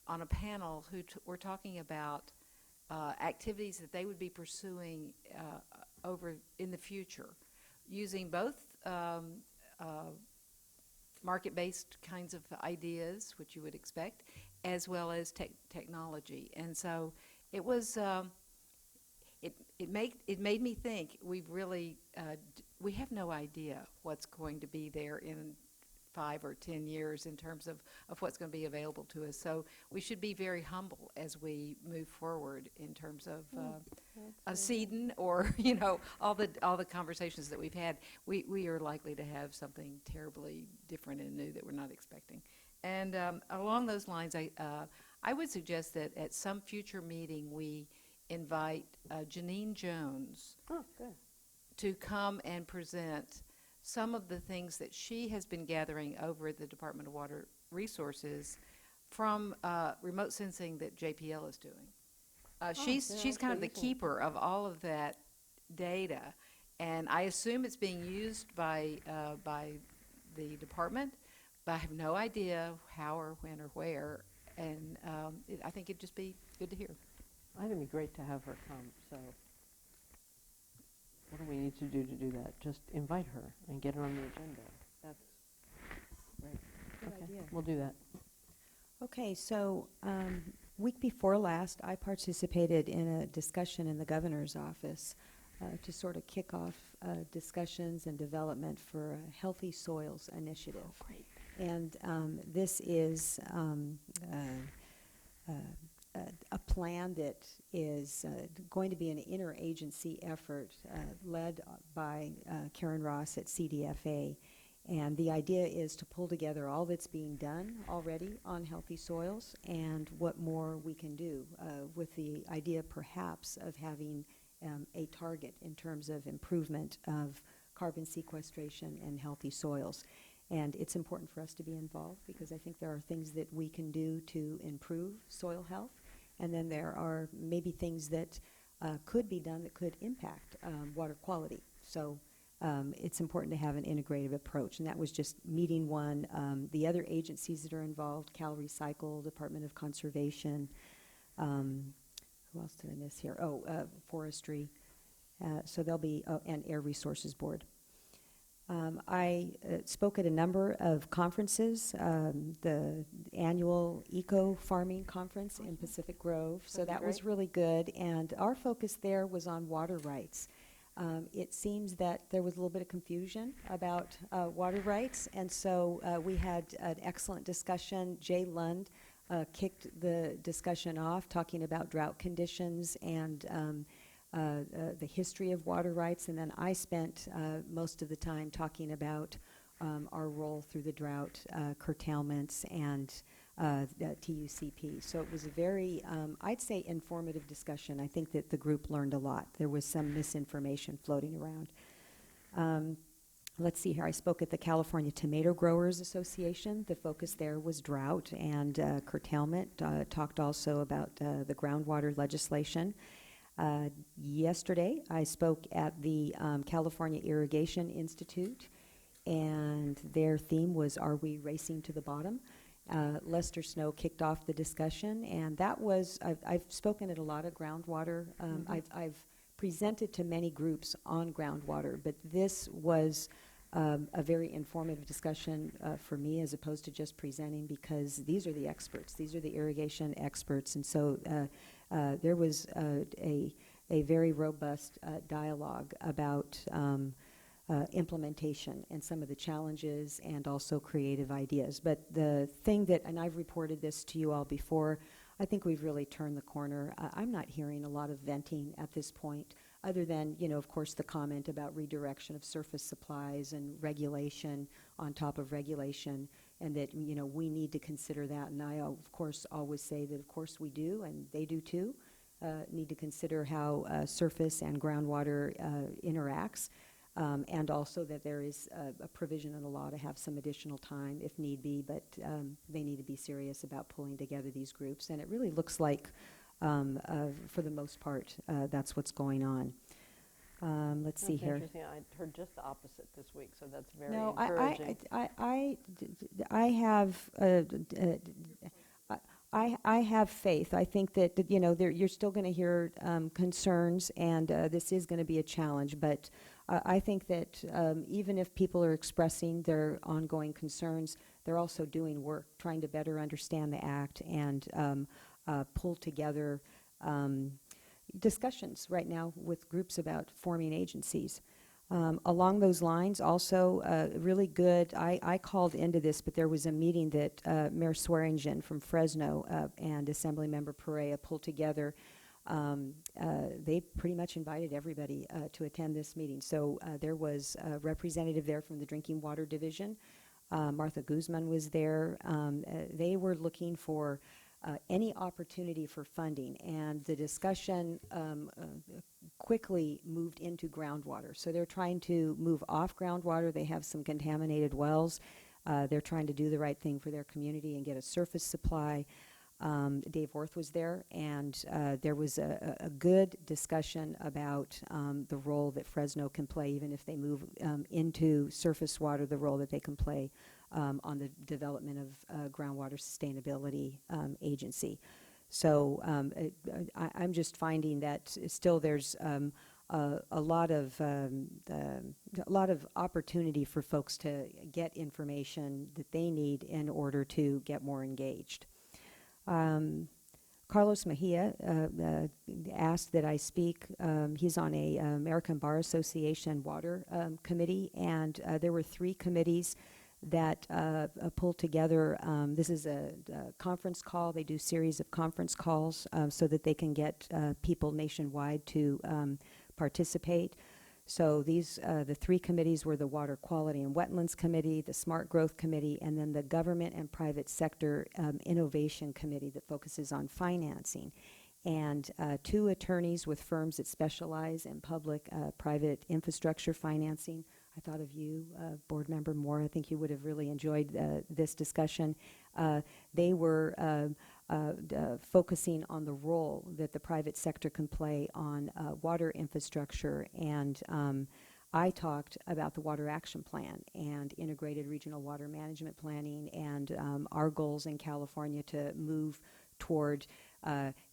Speaker 8: on a panel who were talking about activities that they would be pursuing over in the future, using both market-based kinds of ideas, which you would expect, as well as technology. And so it was, it made me think we have no idea what's going to be there in 5 or 10 years in terms of what's going to be available to us. So we should be very humble as we move forward in terms of seeding or, you know, all the conversations that we've had. We are likely to have something terribly different and new that we're not expecting. And along those lines, I would suggest that at some future meeting we invite Janine Jones to come and present some of the things that she has been gathering over at the Department of Water Resources from remote sensing that JPL is doing. She's kind of the keeper of all of that data, and I assume it's being used by the department, but I have no idea how or when or where, and I think it'd just be good to hear.
Speaker 2: I think it'd be great to have her come, so what do we need to do that? Just invite her and get her on the agenda. That's great.
Speaker 8: Good
Speaker 2: Okay,
Speaker 8: idea.
Speaker 2: we'll do that.
Speaker 12: Okay, so week before last, I participated in a discussion in the governor's office to sort of kick off discussions and development for a Healthy Soils initiative.
Speaker 2: Oh, great.
Speaker 12: And this is a plan that is going to be an interagency effort led by Karen Ross at CDFA. And the idea is to pull together all that's being done already on healthy soils and what more we can do with the idea perhaps of having a target in terms of improvement of carbon sequestration and healthy soils. And it's important for us to be involved because I think there are things that we can do to improve soil health, and then there are maybe things that could be done that could impact water quality. So it's important to have an integrative approach, and that was just meeting one. The other agencies that are involved, Cal Recycle, Department of Conservation, who else did I miss here? Forestry. So there'll be, and Air Resources Board. I spoke at a number of conferences, the annual Eco Farming Conference in Pacific Grove, so that was really good, and our focus there was on water rights. It seems that there was a little bit of confusion about water rights, and so we had an excellent discussion. Jay Lund kicked the discussion off, talking about drought conditions and the history of water rights, and then I spent most of the time talking about our role through the drought curtailments and TUCP. So it was a very, I'd say, informative discussion. I think that the group learned a lot. There was some misinformation floating around. Let's see here. I spoke at the California Tomato Growers Association. The focus there was drought and curtailment. Talked also about the groundwater legislation. Yesterday, I spoke at the California Irrigation Institute, and their theme was, "Are we racing to the bottom?" Lester Snow kicked off the discussion, and that was, I've spoken at a lot of groundwater. I've presented to many groups on groundwater, but this was a very informative discussion for me as opposed to just presenting, because these are the experts. These are the irrigation experts, and so there was a very robust dialogue about implementation and some of the challenges and also creative ideas. But the thing that, and I've reported this to you all before, I think we've really turned the corner. I'm not hearing a lot of venting at this point, other than, of course, the comment about redirection of surface supplies and regulation on top of regulation, and that, we need to consider that. And I, of course, always say that, of course, we do, and they do too, need to consider how surface and groundwater interacts. And also that there is a provision in the law to have some additional time if need be, but they need to be serious about pulling together these groups. And it really looks like, for the most part, that's what's going on. Let's see here.
Speaker 2: Interesting. I heard just the opposite this week, so that's very
Speaker 12: No,
Speaker 2: encouraging.
Speaker 12: I have faith. I think that you're still going to hear concerns, and this is going to be a challenge. But I think that even if people are expressing their ongoing concerns, they're also doing work, trying to better understand the act and pull together discussions right now with groups about forming agencies. Along those lines, also really good, I called into this, but there was a meeting that Mayor Swearingen from Fresno and Assemblymember Perea pulled together. They pretty much invited everybody to attend this meeting. So there was a representative there from the Drinking Water Division. Martha Guzman was there. They were looking for any opportunity for funding. And the discussion quickly moved into groundwater. So they're trying to move off groundwater. They have some contaminated wells. They're trying to do the right thing for their community and get a surface supply. Dave Orth was there, and there was a good discussion about the role that Fresno can play, even if they move into surface water, the role that they can play on the development of groundwater sustainability agency. So I'm just finding that still there's a lot of opportunity for folks to get information that they need in order to get more engaged. Carlos Mejia asked that I speak. He's on a American Bar Association water committee, and there were 3 committees that pulled together. This is a conference call. They do series of conference calls so that they can get people nationwide to participate. So these, the 3 committees were the Water Quality and Wetlands Committee, the Smart Growth Committee, and then the Government and Private Sector Innovation Committee that focuses on financing. And 2 attorneys with firms that specialize in public-private infrastructure financing. I thought of you, Board Member Moore. I think you would have really enjoyed this discussion. They were focusing on the role that the private sector can play on water infrastructure. And I talked about the Water Action Plan and integrated regional water management planning and our goals in California to move toward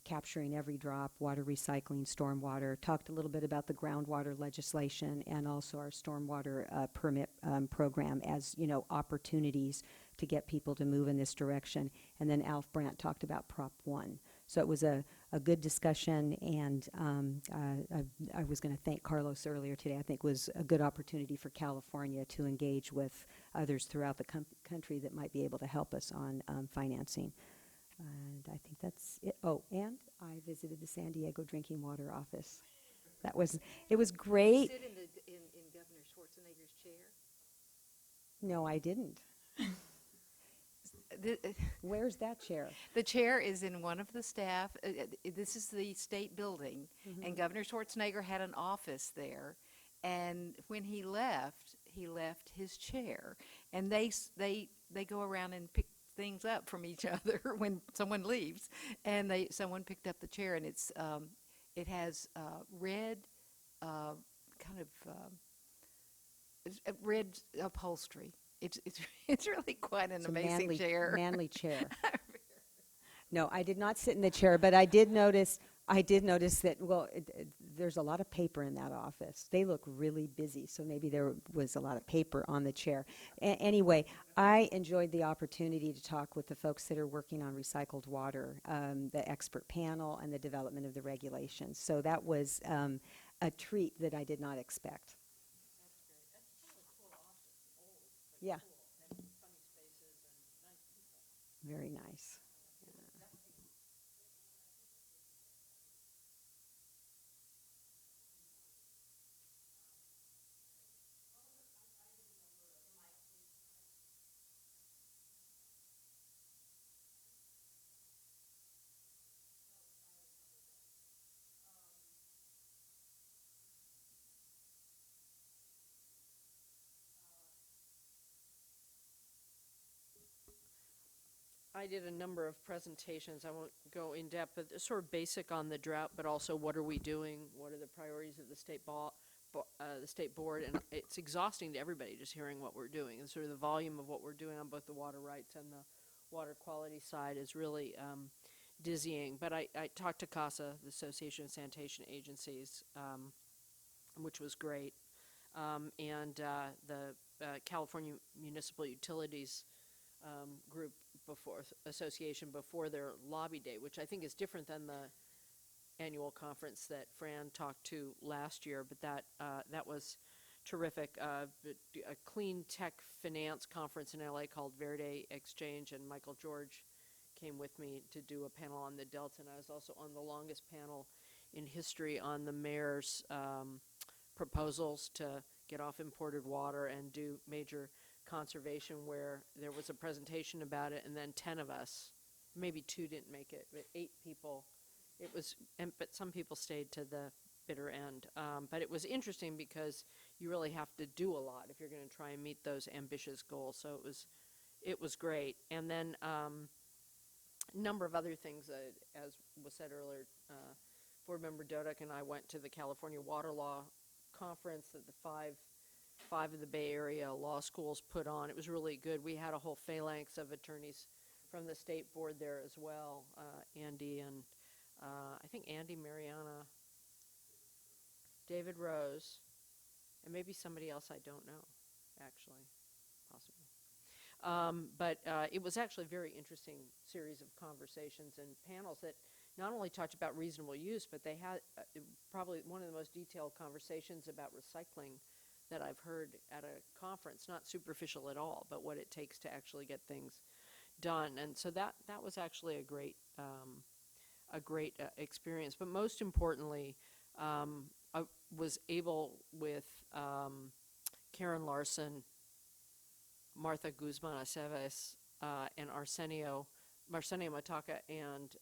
Speaker 12: capturing every drop, water recycling, stormwater. Talked a little bit about the groundwater legislation and also our stormwater permit program as, you know, opportunities to get people to move in this direction. And then Alf Brandt talked about Prop 1. So it was a good discussion, and I was going to thank Carlos earlier today. I think it was a good opportunity for California to engage with others throughout the country that might be able to help us on financing. And I think that's it. Oh, and I visited the San Diego Drinking Water Office. It was great.
Speaker 8: Sit in Governor Schwarzenegger's chair?
Speaker 12: No, I didn't. Where's that chair?
Speaker 8: The chair is in one of the staff. This is the state building, and Governor Schwarzenegger had an office there. And when he left his chair. And they go around and pick things up from each other when someone leaves. And someone picked up the chair, and it has red red upholstery. It's really quite an amazing chair.
Speaker 12: Manly chair. No, I did not sit in the chair, but I did notice that, well, there's a lot of paper in that office. They look really busy, so maybe there was a lot of paper on the chair. Anyway, I enjoyed the opportunity to talk with the folks that are working on recycled water, the expert panel, and the development of the regulations. So that was a treat that I did not expect. Yeah. Very nice.
Speaker 2: I did a number of presentations. I won't go in depth, but sort of basic on the drought, but also what are we doing? What are the priorities of the state board? And it's exhausting to everybody just hearing what we're doing. And sort of the volume of what we're doing on both the water rights and the water quality side is really dizzying. But I talked to CASA, the Association of Sanitation Agencies, which was great. And the California Municipal Utilities group association before their lobby day, which I think is different than the annual conference that Fran talked to last year, but that was terrific. A clean tech finance conference in LA called Verde Exchange, and Michael George came with me to do a panel on the Delta, and I was also on the longest panel in history on the mayor's proposals to get off imported water and do major conservation, where there was a presentation about it, and then 10 of us maybe 2 didn't make it, but 8 people. It was, but some people stayed to the bitter end. But it was interesting because you really have to do a lot if you're going to try and meet those ambitious goals. So it was great. And then a number of other things, as was said earlier, Board Member Dodek and I went to the California Water Law Conference that the five of the Bay Area law schools put on. It was really good. We had a whole phalanx of attorneys from the state board there as well. Andy and I think Andy, Mariana, David Rose, and maybe somebody else I don't know, actually, possibly. But it was actually a very interesting series of conversations and panels that not only talked about reasonable use, but they had probably one of the most detailed conversations about recycling that I've heard at a conference, not superficial at all, but what it takes to actually get things done. And so that was actually a great experience. But most importantly, I was able with Karen Larson, Martha Guzman Aceves, and Marcenio Mataka, and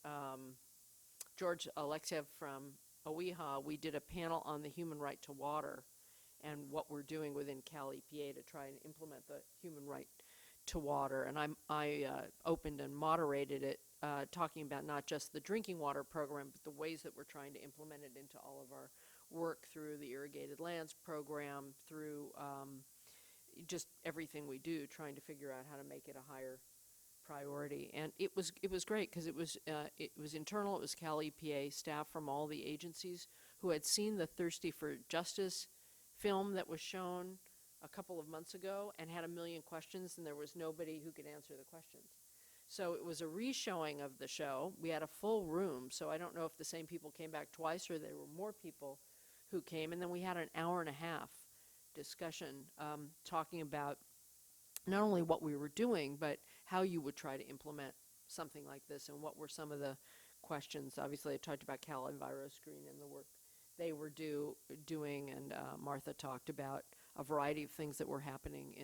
Speaker 2: George Alexiev from OEHA. We did a panel on the human right to water and what we're doing within Cal EPA to try and implement the human right to water. And I opened and moderated it, talking about not just the drinking water program, but the ways that we're trying to implement it into all of our work through the irrigated lands program, through just everything we do, trying to figure out how to make it a higher priority. And it was great because it was internal. It was Cal EPA staff from all the agencies who had seen the Thirsty for Justice film that was shown a couple of months ago and had a million questions, and there was nobody who could answer the questions. So it was a re-showing of the show. We had a full room, so I don't know if the same people came back twice or there were more people who came. And then we had an hour and a half discussion talking about not only what we were doing, but how you would try to implement something like this and what were some of the questions. Obviously, I talked about Cal EnviroScreen and the work they were doing, and Martha talked about a variety of things that were happening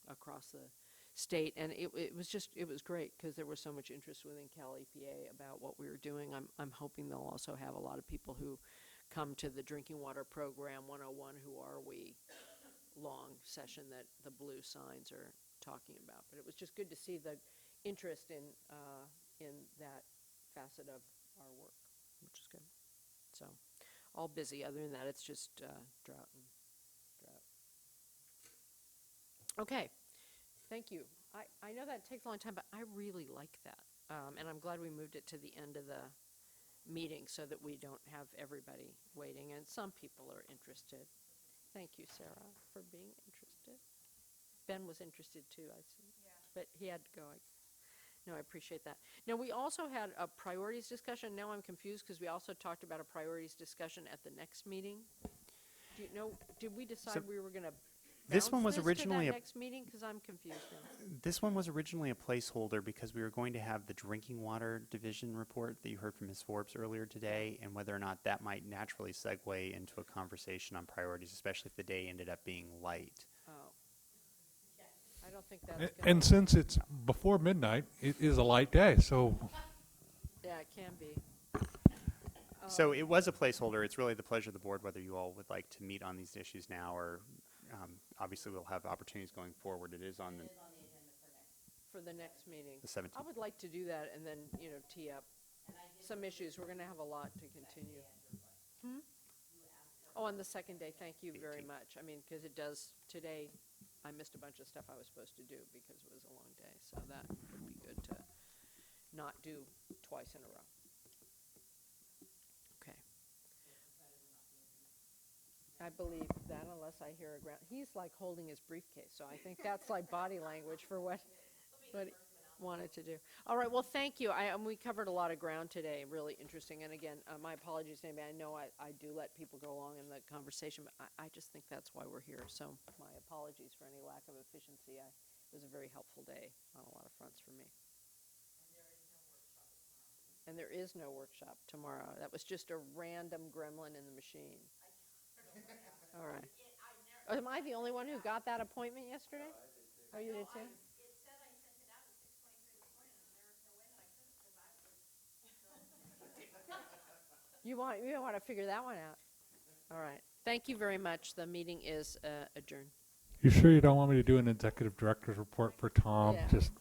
Speaker 2: across the state. And it was great because there was so much interest within Cal EPA about what we were doing. I'm hoping they'll also have a lot of people who come to the Drinking Water Program 101 Who Are We long session that the blue signs are talking about. But it was just good to see the interest in that facet of our work, which is good. So all busy. Other than that, it's just drought and drought. Okay, thank you. I know that takes a long time, but I really like that. And I'm glad we moved it to the end of the meeting so that we don't have everybody waiting. And some people are interested. Thank you, Sarah, for being interested. Ben was interested too, I see. Yeah. But he had to go. No, I appreciate that. Now, we also had a priorities discussion. Now I'm confused because we also talked about a priorities discussion at the next meeting. Do you know, did we decide we were going to
Speaker 11: This one was originally
Speaker 2: to that next meeting? Because I'm confused now.
Speaker 11: This one was originally a placeholder because we were going to have the drinking water division report that you heard from Ms. Forbes earlier today, and whether or not that might naturally segue into a conversation on priorities, especially if the day ended up being light.
Speaker 2: Oh. I don't think that's
Speaker 6: And since it's before midnight, it is a light day, so.
Speaker 2: Yeah, it can be.
Speaker 11: So it was a placeholder. It's really the pleasure of the board whether you all would like to meet on these issues now, or obviously we'll have opportunities going forward. It is on the
Speaker 2: for the next meeting.
Speaker 11: The 17th.
Speaker 2: I would like to do that and then, tee up some issues. We're going to have a lot to continue. Oh, on the second day, thank you very much. I mean, because it does, today, I missed a bunch of stuff I was supposed to do because it was a long day. So that would be good to not do twice in a row. Okay. I believe that unless I hear a ground. He's like holding his briefcase, so I think that's like body language for what he wanted to do. All right, well, thank you. We covered a lot of ground today, really interesting. And again, my apologies, Amy. I know I do let people go along in the conversation, but I just think that's why we're here. So my apologies for any lack of efficiency. It was a very helpful day on a lot of fronts for me. And there is no workshop tomorrow. That was just a random gremlin in the machine. All right. Am I the only one who got that appointment yesterday? Oh, you did too? You want to figure that one out. All right. Thank you very much. The meeting is adjourned.
Speaker 6: You sure you don't want me to do an executive director's report for Tom?
Speaker 2: Yeah.
Speaker 6: Just